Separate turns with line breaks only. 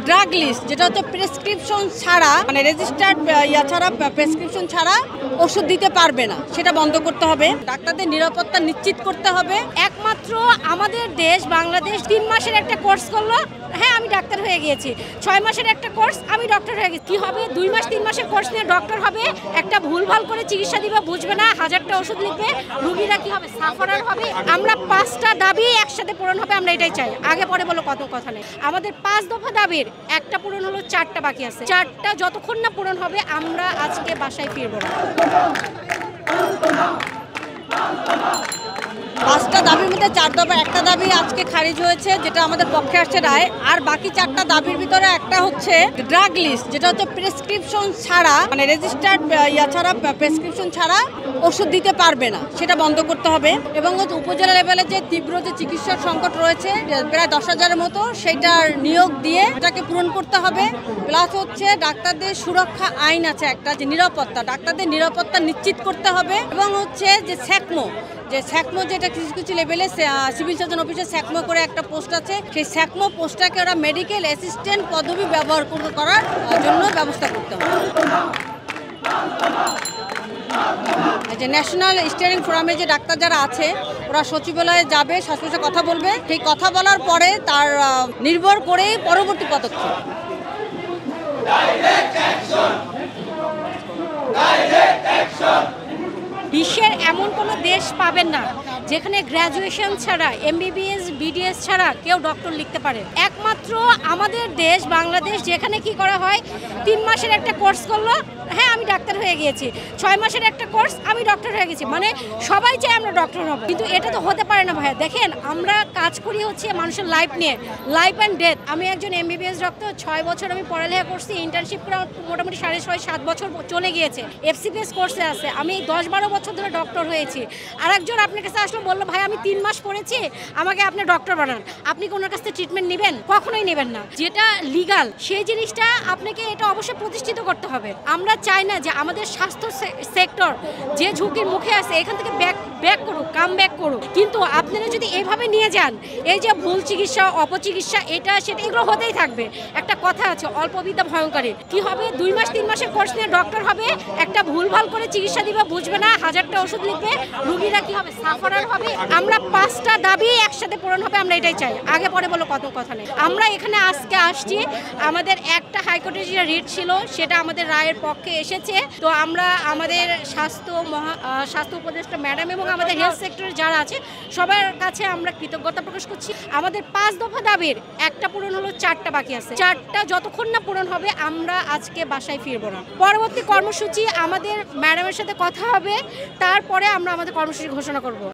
Drug list যেটা হচ্ছে prescription ছাড়া মানে রেজিস্টার্ড ছাড়া প্রেসক্রিপশন ছাড়া ওষুধ দিতে পারবে না, সেটা বন্ধ করতে হবে। ডাক্তারদের নিরাপত্তা নিশ্চিত করতে হবে। একমাত্র আমাদের দেশ বাংলাদেশ 3 মাসের একটা কোর্স করলো, হ্যাঁ আমি ডাক্তার হয়ে গিয়েছি। 6 মাসের একটা কোর্স, আমি ডক্টর হয়ে গেছি। কি হবে? 2 মাস 3 মাসের কোর্স নিয়ে ডক্টর হবে, একটা ভুলভাল করে চিকিৎসা দিবে, বুঝবে না, 1000টা ওষুধ লিখবে, রোগীরা কি হবে? সাফারার হবে। আমরা 5টা দাবি একসাথে পূরণ হবে, আমরা এটাই চাই। আগে পরে বলো কত কথা নেই। আমাদের 5 দফা দাবির একটা পূরণ হলো, 4টা বাকি আছে। 4টা যতক্ষণ না পূরণ হবে আমরা আজকে বাসায় ফিরবো না। 5টা দাবির মধ্যে 4 দফা একটা দাবি আজকে খারিজ হয়েছে, যেটা আমাদের পক্ষে আসছে রায়। আর বাকি 4টা দাবির ভিতরে একটা হচ্ছে ড্রাগ লিস্ট, যেটা হচ্ছে প্রেসক্রিপশন ছাড়া মানে রেজিস্টার্ড ছাড়া প্রেসক্রিপশন ছাড়া ওষুধ দিতে পারবে না, সেটা বন্ধ করতে হবে। এবং উপজেলা লেভেলে যে তীব্র যে চিকিৎসার সংকট রয়েছে প্রায় 10,000-এর মতো, সেটার নিয়োগ দিয়ে এটাকে পূরণ করতে হবে। প্লাস হচ্ছে ডাক্তারদের সুরক্ষা আইন আছে একটা, যে নিরাপত্তা, ডাক্তারদের নিরাপত্তা নিশ্চিত করতে হবে। এবং হচ্ছে যে স্যাকমো যেটা কিছু কিছু লেভেলে সিভিল সার্জন অফিসে স্যাকমো করে একটা পোস্ট আছে, সেই স্যাকমো পোস্টটাকে ওরা মেডিকেল অ্যাসিস্ট্যান্ট পদবি ব্যবহার করার জন্য ব্যবস্থা করতে হবে। যে ন্যাশনাল স্টিয়ারিং ফোরামে যে ডাক্তার যারা আছে ওরা সচিবালয়ে যাবে, স্বাস্থ্যের কথা বলবে, সেই কথা বলার পরে তার নির্ভর করে পরবর্তী পদক্ষেপ। বিশ্বের এমন কোনো দেশ পাবেন না যেখানে গ্র্যাজুয়েশন ছাড়া, MBBS BDS ছাড়া কেউ ডক্টর লিখতে পারে। একমাত্র আমাদের দেশ বাংলাদেশ, যেখানে কি করা হয়, 3 মাসের একটা কোর্স করলো, হ্যাঁ আমি ডাক্তার হয়ে গিয়েছি। 6 মাসের একটা কোর্স, আমি ডক্টর হয়ে গেছি। মানে সবাই চাই আমরা ডক্টর হব, কিন্তু এটা তো হতে পারে না ভাইয়া। দেখেন আমরা কাজ করি হচ্ছে মানুষের লাইফ নিয়ে, লাইফ অ্যান্ড ডেথ। আমি একজন MBBS ডক্টর, 6 বছর আমি পড়ালেখা করছি, ইন্টার্নশিপ করে মোটামুটি 6.5-7 বছর চলে গিয়েছে। FCPS কোর্সে আছে, আমি 10-12 বছর ধরে ডক্টর হয়েছি। আর একজন আপনার কাছে আসলে বললো, ভাই আমি 3 মাস পড়েছি, আমাকে আপনি ডক্টর বানান, আপনি কি ওনার কাছ থেকে ট্রিটমেন্ট নেবেন? কখনোই নেবেন না। যেটা লিগাল সেই জিনিসটা আপনাকে এটা অবশ্যই প্রতিষ্ঠিত করতে হবে। আমরা চাই না যে আমাদের স্বাস্থ্য সেক্টর যে ঝুঁকির মুখে আছে এখান থেকে ব্যাক করুক, কাম ব্যাক করুক। কিন্তু আপনারা যদি এইভাবে নিয়ে যান, এই যে ভুল চিকিৎসা, অপচিকিৎসা, এটা সেটা এগুলো হতেই থাকবে। একটা কথা আছে, অল্প বিদ্যা ভয়ঙ্করী। কি হবে? 2 মাস 3 মাসের কোর্স নিয়ে ডক্টর হবে, একটা ভুলভাল করে চিকিৎসা দিবে, বুঝবে না, 1000টা ওষুধ লিখবে, রোগীরা কি হবে? সাফারার হবে। আমরা 5টা দাবি একসাথে পূরণ হবে, আমরা এটাই চাই। আগে পরে বলো কত কথা নেই। আমরা এখানে আজকে আসছি, আমাদের একটা হাইকোর্টের যে রিট ছিল সেটা আমাদের রায়ের পক্ষে এসেছে। তো আমরা আমাদের স্বাস্থ্য উপদেষ্টা ম্যাডাম এবং আমাদের হেলথ সেক্টরে যারা আছে সবার কাছে আমরা কৃতজ্ঞতা প্রকাশ করছি। আমাদের 5 দফা দাবির একটা পূরণ হলো, 4টা বাকি আছে। 4টা যতক্ষণ না পূরণ হবে আমরা আজকে বাসায় ফিরবো না। পরবর্তী কর্মসূচি আমাদের ম্যাডামের সাথে কথা হবে, তারপরে আমরা আমাদের কর্মসূচি ঘোষণা করব।